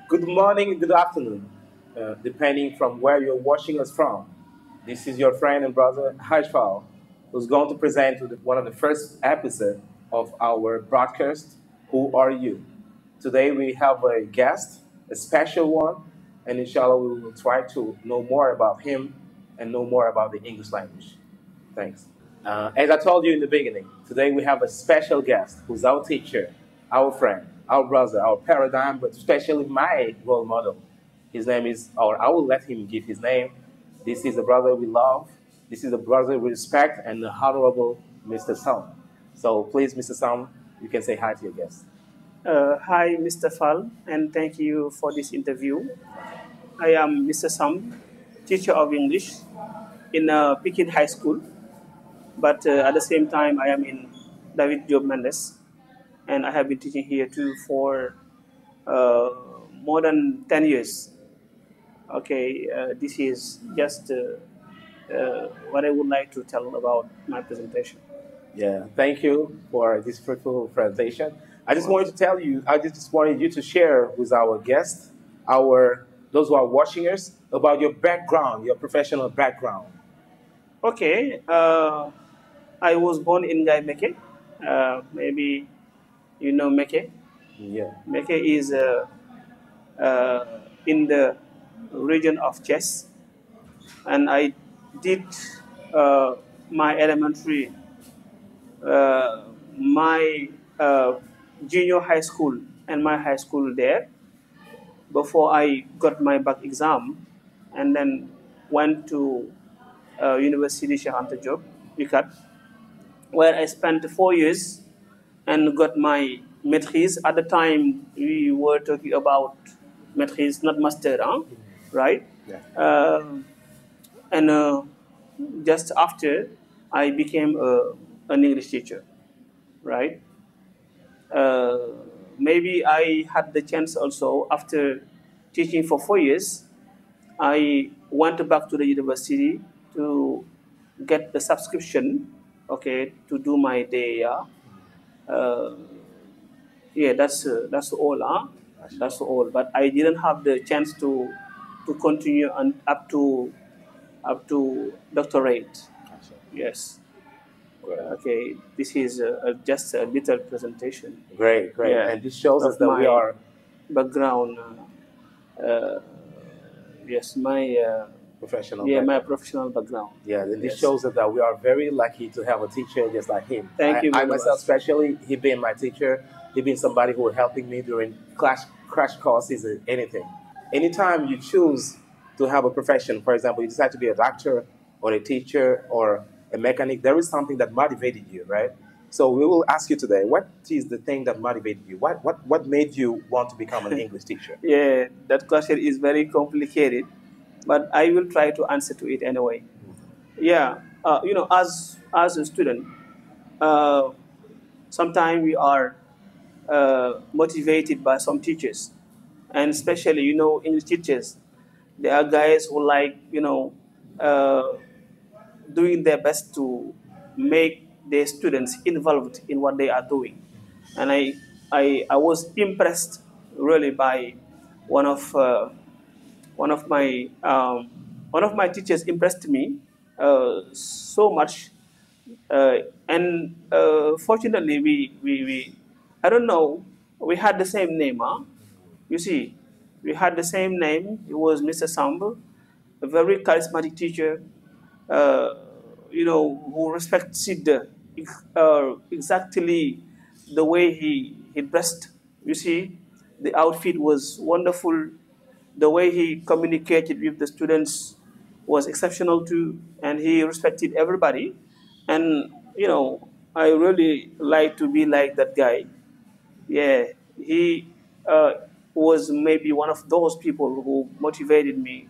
Good morning, good afternoon, depending from where you're watching us from. This is your friend and brother Hajfal, who's going to present one of the first episodes of our broadcast, Who Are You? Today we have a guest, a special one, and inshallah we will try to know more about him and know more about the English language. Thanks. As I told you in the beginning, today we have a special guest who's our teacher, our friend, our brother, our paradigm, but especially my role model. His name is, or I will let him give his name. This is a brother we love. This is a brother we respect and the honorable Mr. Sam. So please, Mr. Sam, you can say hi to your guest. Hi, Mr. Fal, and thank you for this interview. I am Mr. Sam, teacher of English in Pekin High School, but at the same time, I am in David Job Mendes, and I have been teaching here too for uh, more than 10 years. Okay, this is just what I would like to tell about my presentation. Yeah, thank you for this fruitful presentation. I just wanted to tell you, I just wanted you to share with our guests, our those who are watching us, about your background, your professional background. Okay, I was born in Gai Meke. Maybe you know Meke. Yeah. Meke is uh, in the region of Chess, and I did uh, my elementary, my junior high school, and my high school there before I got my back exam, and then went to University Sheikh Anta Diop, UCAT, where I spent 4 years and got my maîtrise. At the time, we were talking about maîtrise, not master, huh? Right? Yeah. And just after, I became an English teacher, right? Uh, Maybe I had the chance also after teaching for 4 years. I went back to the university to get the subscription, okay, to do my day. Uh, yeah, that's all, huh? That's all. But I didn't have the chance to continue and up to doctorate. Yes. Okay. This is just a little presentation. Great, great. Yeah, And this shows us of that we my are background. Uh, yes, my professional yeah, my background. professional background. Yeah, and this Yes. shows us that we are very lucky to have a teacher just like him. Thank you I very myself, much. especially, he being my teacher, he being somebody who was helping me during crash courses and anything. Anytime you choose to have a profession, for example, you decide to be a doctor or a teacher or a mechanic, there is something that motivated you, right? So we will ask you today, what is the thing that motivated you? What made you want to become an English teacher? Yeah, that question is very complicated, but I will try to answer to it anyway. Yeah, as a student, uh, sometimes we are motivated by some teachers, and especially English teachers. There are guys who like uh, doing their best to make their students involved in what they are doing. And I was impressed really by one of uh, one of my um, one of my teachers impressed me so much, and fortunately we I don't know, we had the same name, huh? You see, we had the same name. It was Mr. Sambo, a very charismatic teacher, uh, who respected exactly the way he dressed. You see, the outfit was wonderful. The way he communicated with the students was exceptional too, and he respected everybody. And I really like to be like that guy. Yeah, he was maybe one of those people who motivated me,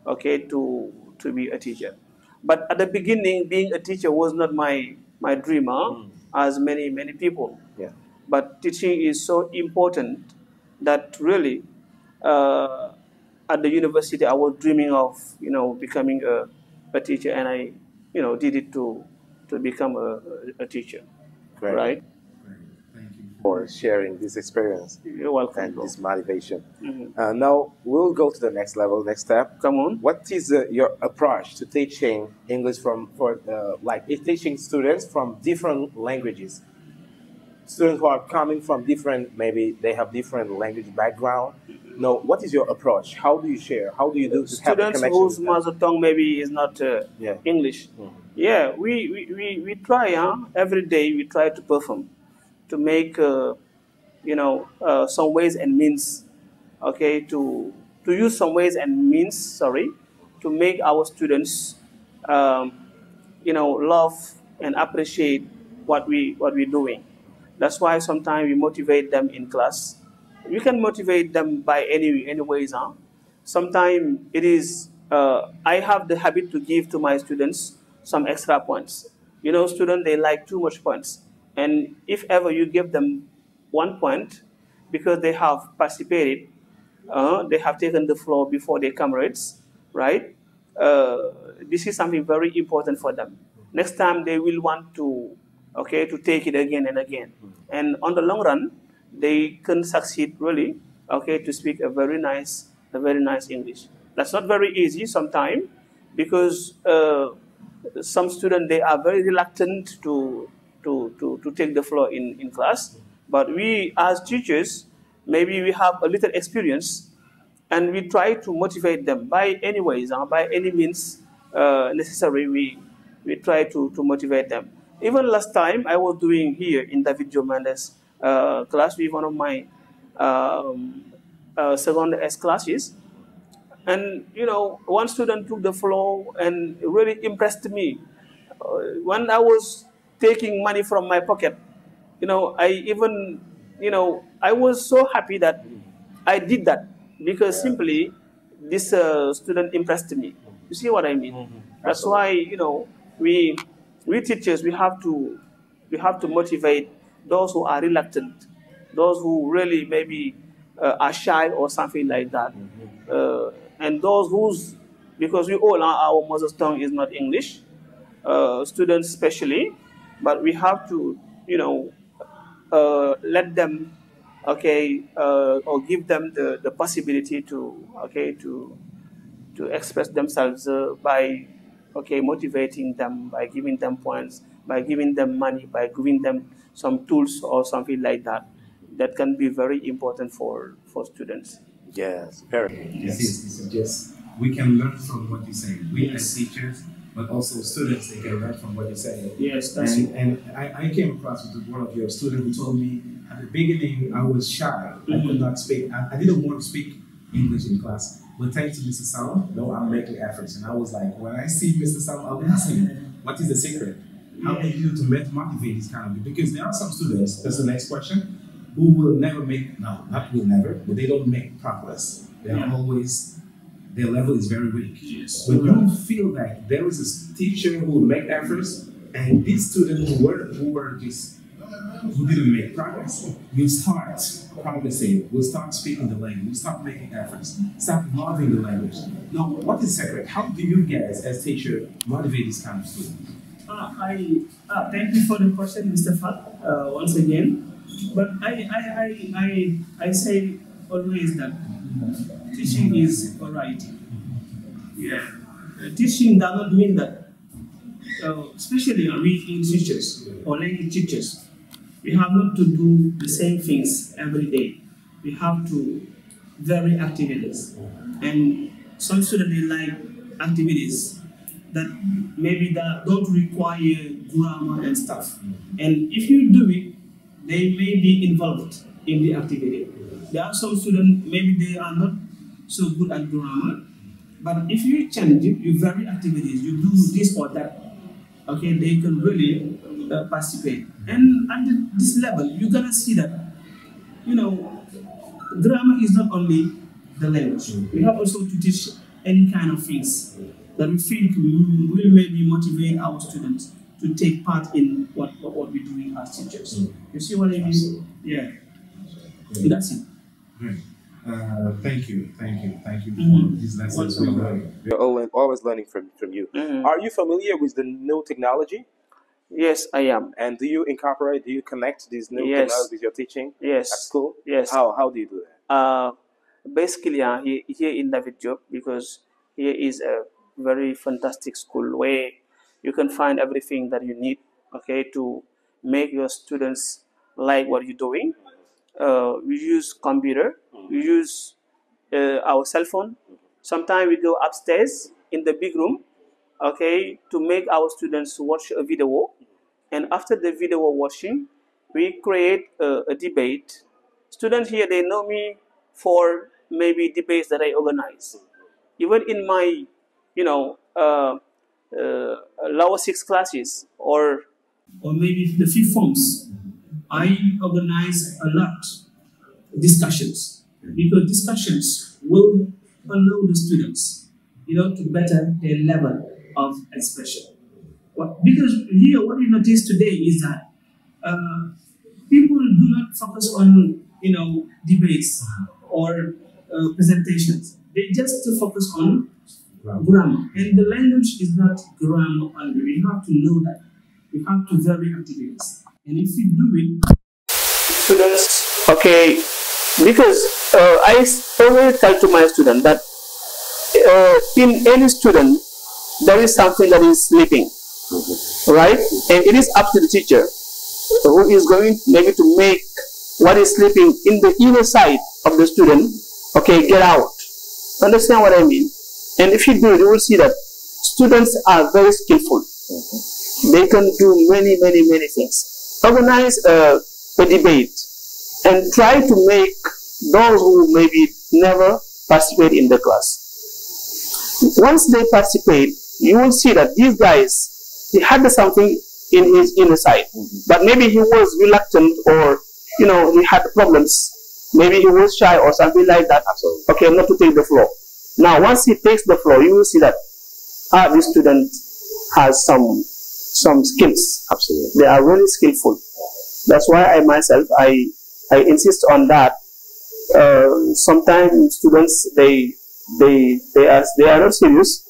okay, to be a teacher. But at the beginning, being a teacher was not my dream, huh? As many people. Yeah. But teaching is so important that really, uh, at the university, I was dreaming of becoming a teacher, and I did it to become a teacher, Great. right? Great. Thank you for sharing this experience. You're welcome, And bro. this motivation. Mm-hmm. Now we'll go to the next level, next step. Come on. What is your approach to teaching English teaching students from different languages? Students who are coming from different, maybe they have different language background. No, what is your approach? How do you share? How do you do to have a Students connection whose with them? mother tongue maybe is not Yeah. English. Mhm. Yeah, we try, huh? Every day we try to perform, to make, some ways and means, okay, to use some ways and means, sorry, to make our students, um, love and appreciate what we're doing. That's why sometimes we motivate them in class. We can motivate them by any ways, huh? Sometimes it is I have the habit to give to my students some extra points. Students they like too much points, and if ever you give them 1 point because they have participated, they have taken the floor before their comrades, right? This is something very important for them. Next time they will want to, okay, to take it again and again. And on the long run, they can succeed really, okay, to speak a very nice English. That's not very easy sometimes because some students they are very reluctant to take the floor in class. But we as teachers, maybe we have a little experience and we try to motivate them by any ways, by any means necessary. We try to motivate them. Even last time I was doing here in David Jomandes class with one of my second S classes, and one student took the floor and really impressed me. When I was taking money from my pocket, I even, I was so happy that I did that because simply this student impressed me. You see what I mean? That's why we we teachers we have to motivate those who are reluctant, those who really maybe are shy or something like that, and those whose because we all are, our mother tongue is not English, students especially, but we have to let them, okay, or give them the possibility to, okay, to express themselves by, okay, motivating them, by giving them points, by giving them money, by giving them some tools or something like that. That can be very important for students. Yes, very. This is just we can learn from what you say. We as teachers, but also students, they can learn from what you say. Yes, that's it. And I came across with one of your students who told me at the beginning I was shy. I could not speak. I didn't want to speak English in class. But thanks to Mr. Sam, no, I'm making efforts. And I was like, when I see Mr. Sam, I'll ask him, what is the secret? How can you do to motivate this kind of? Because there are some students, that's the next question, who will never make, no, not will never, but they don't make progress. They are always, their level is very weak. Yes. When you feel that there is a teacher who will make efforts, and these students who didn't make progress, you start progressing, will start speaking the language, will start making efforts, start loving the language. Now, what is the secret? How do you guys, as teacher, motivate this kind of students? Thank you for the question, Mr. Fat, once again. But I say always that teaching is variety. Yeah. Teaching does not mean that, especially we English teachers or language teachers, we have not to do the same things every day. We have to vary activities. And some students they like activities that maybe that don't require grammar and stuff. And if you do it, they may be involved in the activity. There are some students, maybe they are not so good at grammar, but if you change it, you vary activities, you do this or that, okay, they can really participate. And at this level, you're gonna see that, grammar is not only the language. We have also to teach any kind of things that we think will maybe motivate our students to take part in what we're doing as teachers. You see what I mean? Yeah. That's it. Great. Thank you for these lessons. We're always learning from you. Are you familiar with the new technology? Yes, I am. And do you connect these new Yes. canals with your teaching Yes. at school? Yes. How do you do that? Basically, here in David Job, because here is a very fantastic school where you can find everything that you need, okay, to make your students like what you're doing. We use computer, we use our cell phone. Sometimes we go upstairs in the big room, okay, to make our students watch a video. And after the video watching, we create a debate. Students here, they know me for maybe debates that I organize. Even in my, you know, lower six classes or maybe the fifth forms, I organize a lot discussions, because discussions will allow the students, to better their level of expression. Because here, what we notice today is that people do not focus on, debates or presentations. They just focus on grammar, and the language is not grammar only. We have to know that. We have to vary activities, and if we do it, students, okay, because I always tell to my student that in any student there is something that is sleeping, right? And it is up to the teacher who is going maybe to make what is sleeping in the inner side of the student, okay, get out. Understand what I mean? And if you do, you will see that students are very skillful. They can do many things. Organize a debate and try to make those who maybe never participate in the class. Once they participate, you will see that these guys, he had something in his inner side, but maybe he was reluctant, or he had problems. Maybe he was shy or something like that. Okay, not to take the floor. Now, once he takes the floor, you will see that this student has some skills. Absolutely, they are really skillful. That's why I myself I insist on that. Sometimes students they are not serious.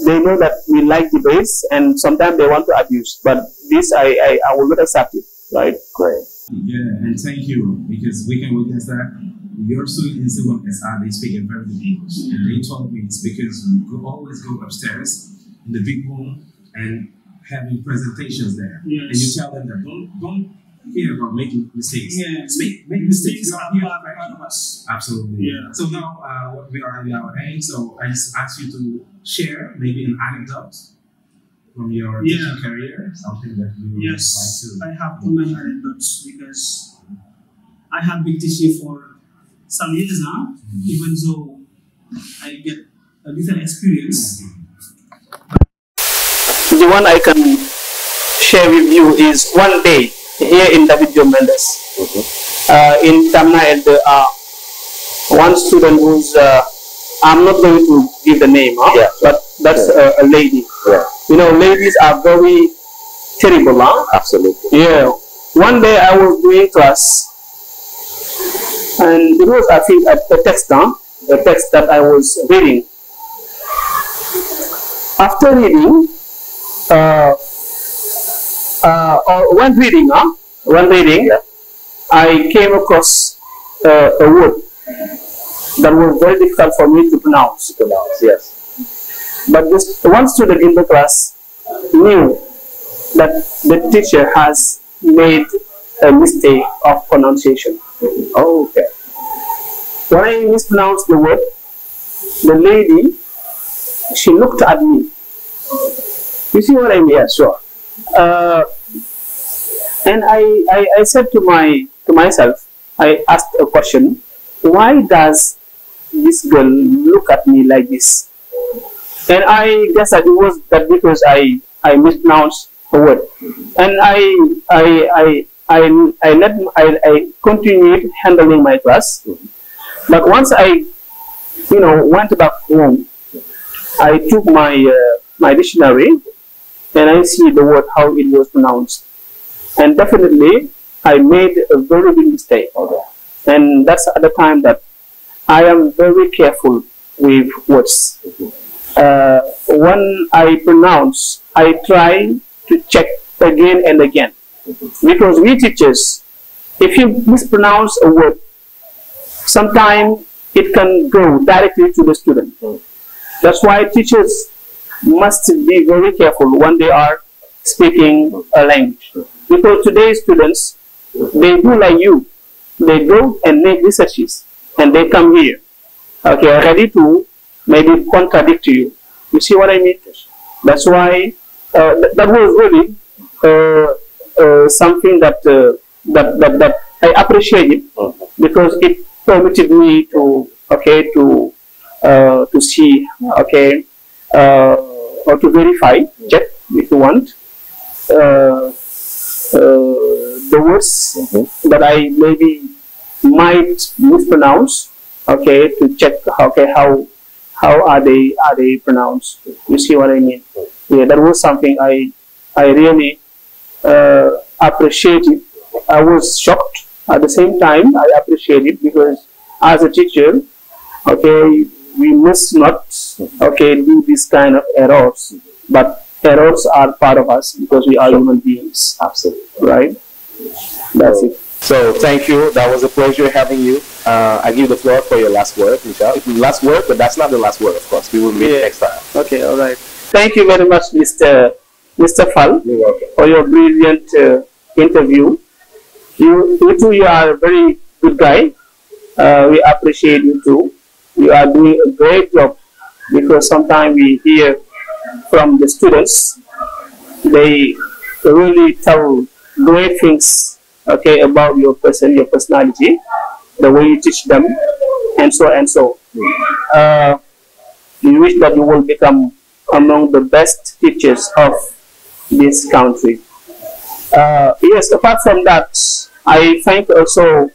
They know that we like debates, and sometimes they want to abuse. But this I will not accept it. Right? Great. Yeah, and thank you, because we can witness that your students in Civil SR, they speak a very good English, and they told me it's because we always go upstairs in the big room and having presentations there, and you tell them that don't care about making mistakes. Make mistakes. Part of us. Absolutely. Yeah. So now we are in our end. So I just ask you to share maybe an anecdote from your teaching career, something that you would like to. I have too many anecdotes, because I have been teaching for some years now, even though I get a little experience. The one I can share with you is one day here in David Joe Mendes. In Tamna, there are one student who's, I'm not going to give the name, but that's a lady. Yeah. Ladies are very terrible, huh? Absolutely. Yeah. One day I was doing class, and it was, I think, a text, the text that I was reading. After reading, when reading, I came across a word that was very difficult for me to pronounce. Yes. But this one student in the class knew that the teacher has made a mistake of pronunciation. Oh, okay. When I mispronounced the word, the lady, she looked at me. You see what I mean? Yeah, sure. And I said to myself, I asked a question: why does this girl look at me like this? And I guess that it was that because I mispronounced the word, and I continued handling my class. But once I went back home, I took my dictionary, and I see the word how it was pronounced, and definitely I made a very big mistake. And that's at the time that I am very careful with words. When I pronounce, I try to check again and again. Because we teachers, if you mispronounce a word, sometimes it can go directly to the student. That's why teachers must be very careful when they are speaking a language. Because today's students, they do like you. They go and make researches and they come here, okay, ready to maybe contradict you. You see what I mean? That's why that was really something that that I appreciated because it permitted me to to see or to verify, check if you want the words that I maybe might mispronounce. Okay, to check how are they pronounced. You see what I mean? Yeah, that was something I really appreciated. I was shocked at the same time. I appreciate it because as a teacher, okay, we must not do this kind of errors. But errors are part of us because we are human beings. Absolutely. Right? That's it. So thank you. That was a pleasure having you. I give the floor for your last word, Michelle. Last word, but that's not the last word, of course. We will meet next time. Okay, all right. Thank you very much, Mr. Fall, You're welcome. for your brilliant interview. You too, you are a very good guy. We appreciate you too. You are doing a great job because sometimes we hear from the students, they really tell great things, okay, about your person, your personality, the way you teach them, and so and so. We wish that you will become among the best teachers of this country. Yes, apart from that, I thank also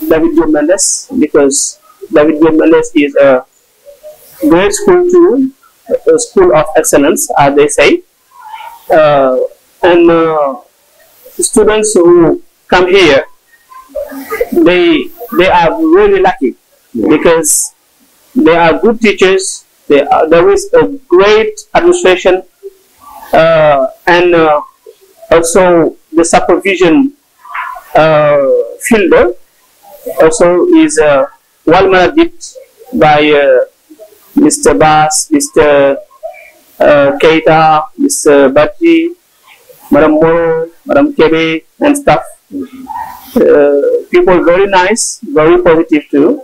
David Mendes, because David Mendes is a great school too, a school of excellence, as they say. And students who come here, they are really lucky because they are good teachers. There is a great administration, and also the supervision field also is well managed by Mr. Bass, Mr. Keita, Mr. Bati, Madam Moro, Madam Kebe, and staff. People very nice, very positive too.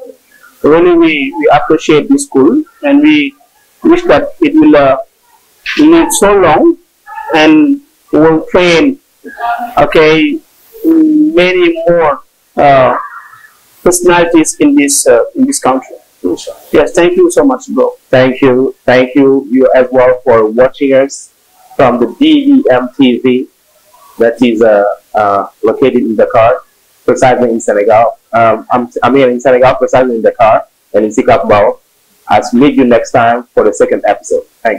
Really, we appreciate this school, and we wish that it will live so long and will train, okay, many more personalities in this country. Yes, thank you so much, bro. Thank you you as well for watching us from the DEM TV that is located in Dakar, precisely in Senegal. I'm here in Senegal, precisely in Dakar and in Sikap Bao. I'll meet you next time for the second episode. Thank you.